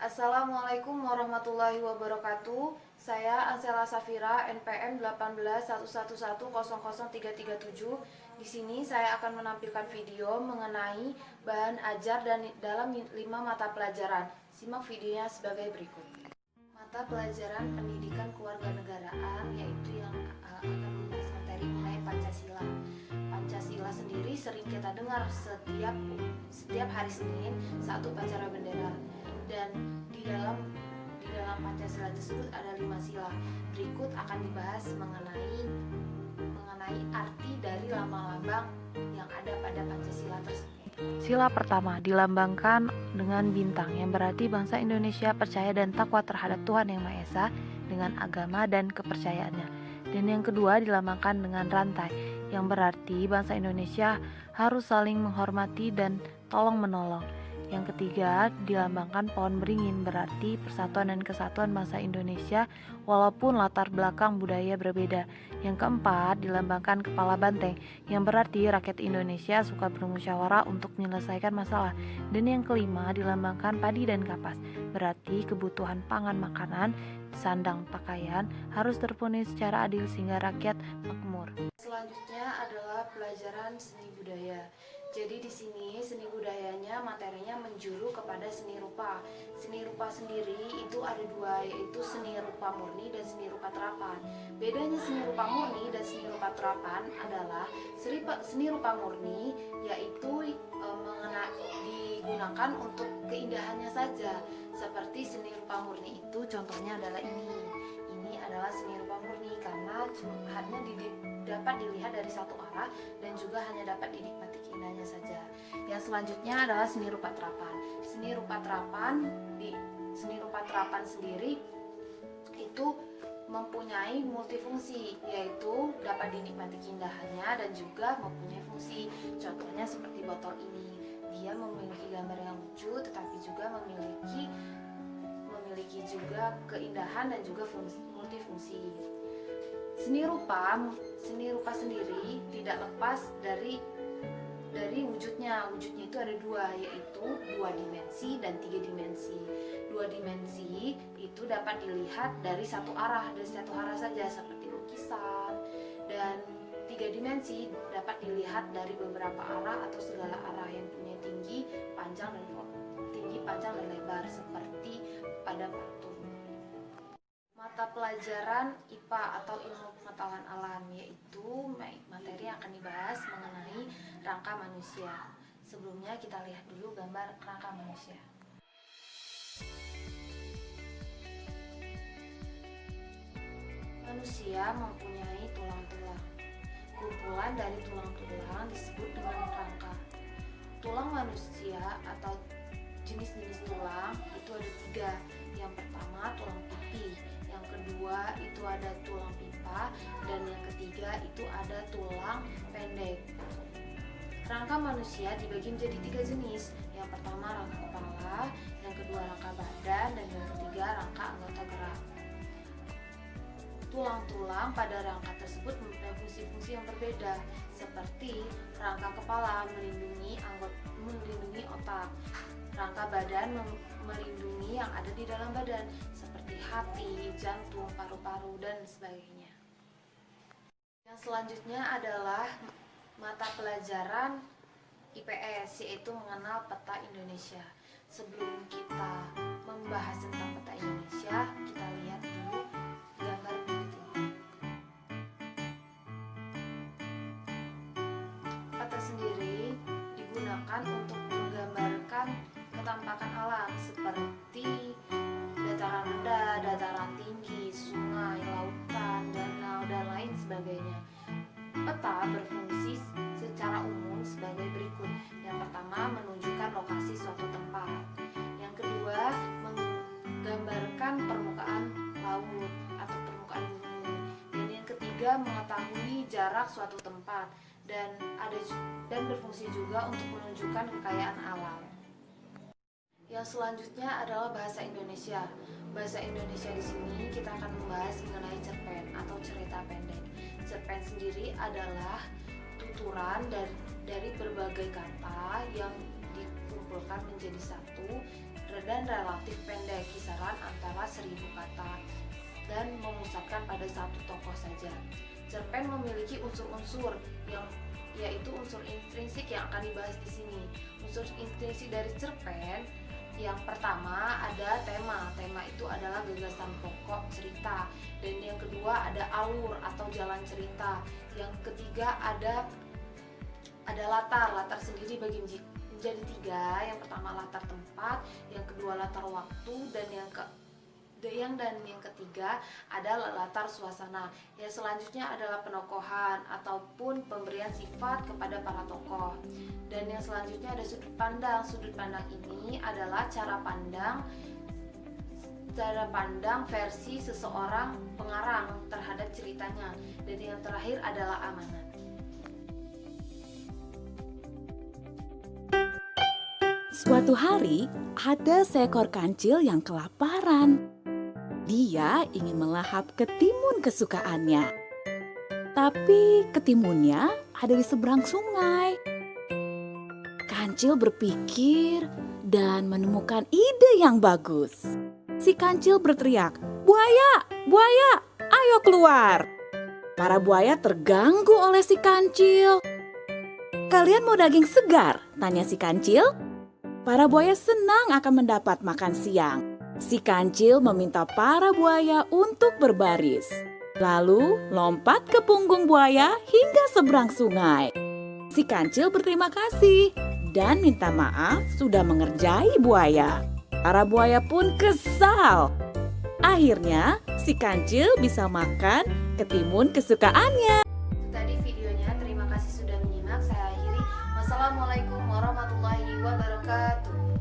Assalamualaikum warahmatullahi wabarakatuh. Saya Ansela Safira, NPM 181111000337. Di sini saya akan menampilkan video mengenai bahan ajar dan dalam 5 mata pelajaran. Simak videonya sebagai berikut. Mata pelajaran pendidikan kewarganegaraan, yaitu yang akan membahas materi mengenai Pancasila. Pancasila sendiri sering kita dengar setiap hari Senin saat upacara bendera. Dan di dalam Pancasila tersebut ada 5 sila. Berikut akan dibahas mengenai arti dari lambang-lambang yang ada pada Pancasila tersebut. Sila pertama dilambangkan dengan bintang, yang berarti bangsa Indonesia percaya dan takwa terhadap Tuhan Yang Maha Esa dengan agama dan kepercayaannya. Dan yang kedua dilambangkan dengan rantai, yang berarti bangsa Indonesia harus saling menghormati dan tolong menolong. Yang ketiga dilambangkan pohon beringin, berarti persatuan dan kesatuan bangsa Indonesia walaupun latar belakang budaya berbeda. Yang keempat dilambangkan kepala banteng, yang berarti rakyat Indonesia suka bermusyawarah untuk menyelesaikan masalah. Dan yang kelima dilambangkan padi dan kapas, berarti kebutuhan pangan makanan, sandang pakaian harus terpenuhi secara adil sehingga rakyat makmur. Selanjutnya adalah pelajaran seni budaya. Jadi di sini seni budayanya materinya menjuru kepada seni rupa. Seni rupa sendiri itu ada dua, yaitu seni rupa murni dan seni rupa terapan. Bedanya seni rupa murni dan seni rupa terapan adalah seni rupa murni yaitu digunakan untuk keindahannya saja. Seperti seni rupa murni itu contohnya adalah ini. Ini adalah seni rupa murni karena hanya dapat dilihat dari satu arah dan juga hanya dapat dinikmati keindahannya saja. Yang selanjutnya adalah seni rupa terapan. Seni rupa terapan sendiri itu mempunyai multifungsi, yaitu dapat dinikmati keindahannya dan juga mempunyai fungsi. Contohnya seperti botol ini, dia memiliki gambar yang lucu tetapi juga memiliki juga keindahan dan juga multifungsi. Seni rupa sendiri tidak lepas dari wujudnya. Wujudnya itu ada dua, yaitu 2 dimensi dan 3 dimensi. 2 dimensi itu dapat dilihat dari satu arah saja seperti lukisan, dan 3 dimensi dapat dilihat dari beberapa arah atau segala arah yang punya tinggi, panjang dan lebar seperti pada patung. Mata pelajaran IPA atau ilmu pengetahuan alam, yaitu materi yang akan dibahas mengenai rangka manusia. Sebelumnya kita lihat dulu gambar rangka manusia. Manusia mempunyai tulang-tulang. Kumpulan dari tulang-tulang disebut dengan rangka. Tulang manusia atau jenis-jenis tulang itu ada 3. Yang pertama tulang pipi, yang kedua itu ada tulang pipa, dan yang ketiga itu ada tulang pendek. Rangka manusia dibagi menjadi 3 jenis. Yang pertama rangka kepala, yang kedua rangka badan, dan yang ketiga rangka anggota gerak. Tulang-tulang pada rangka tersebut mempunyai fungsi-fungsi yang berbeda, seperti rangka kepala melindungi otak, rangka badan melindungi yang ada di dalam badan seperti hati, jantung, paru-paru, dan sebagainya. Yang selanjutnya adalah mata pelajaran IPS, yaitu mengenal peta Indonesia. Sebelum kita membahas tentang peta Indonesia, kita lihat dulu gambar berikut ini. Peta sendiri digunakan untuk menggambarkan ketampakan alam seperti dataran rendah, dataran tinggi, sungai, lautan, danau, dan lain sebagainya. Peta berfungsi secara umum sebagai berikut. Yang pertama, menunjukkan lokasi suatu tempat. Yang kedua, menggambarkan permukaan laut atau permukaan bumi. Dan yang ketiga, mengetahui jarak suatu tempat dan berfungsi juga untuk menunjukkan kekayaan alam. Yang selanjutnya adalah bahasa Indonesia. Bahasa Indonesia di sini kita akan membahas mengenai cerpen atau cerita pendek. Cerpen sendiri adalah tuturan dari berbagai kata yang dikumpulkan dikumpulkan menjadi satu dan relatif pendek, kisaran antara 1000 kata, dan memusatkan pada satu tokoh saja. Cerpen memiliki unsur-unsur yaitu unsur intrinsik yang akan dibahas di sini. Unsur intrinsik dari cerpen yang pertama ada tema. Tema itu adalah gagasan pokok cerita. Dan yang kedua ada alur atau jalan cerita. Yang ketiga ada latar sendiri bagi menjadi 3. Yang pertama latar tempat, yang kedua latar waktu, dan yang ketiga adalah latar suasana. Yang selanjutnya adalah penokohan ataupun pemberian sifat kepada para tokoh. Dan yang selanjutnya ada sudut pandang. Sudut pandang ini adalah cara pandang versi seseorang pengarang terhadap ceritanya. Dan yang terakhir adalah amanat. Suatu hari, ada seekor kancil yang kelaparan. Dia ingin melahap ketimun kesukaannya. Tapi ketimunnya ada di seberang sungai. Kancil berpikir dan menemukan ide yang bagus. Si kancil berteriak, "Buaya, buaya, ayo keluar!" Para buaya terganggu oleh si kancil. "Kalian mau daging segar?" tanya si kancil. Para buaya senang akan mendapat makan siang. Si kancil meminta para buaya untuk berbaris. Lalu lompat ke punggung buaya hingga seberang sungai. Si kancil berterima kasih dan minta maaf sudah mengerjai buaya. Para buaya pun kesal. Akhirnya si kancil bisa makan ketimun kesukaannya. Itu tadi videonya. Terima kasih sudah menyimak. Saya akhiri. Wassalamualaikum warahmatullahi wabarakatuh.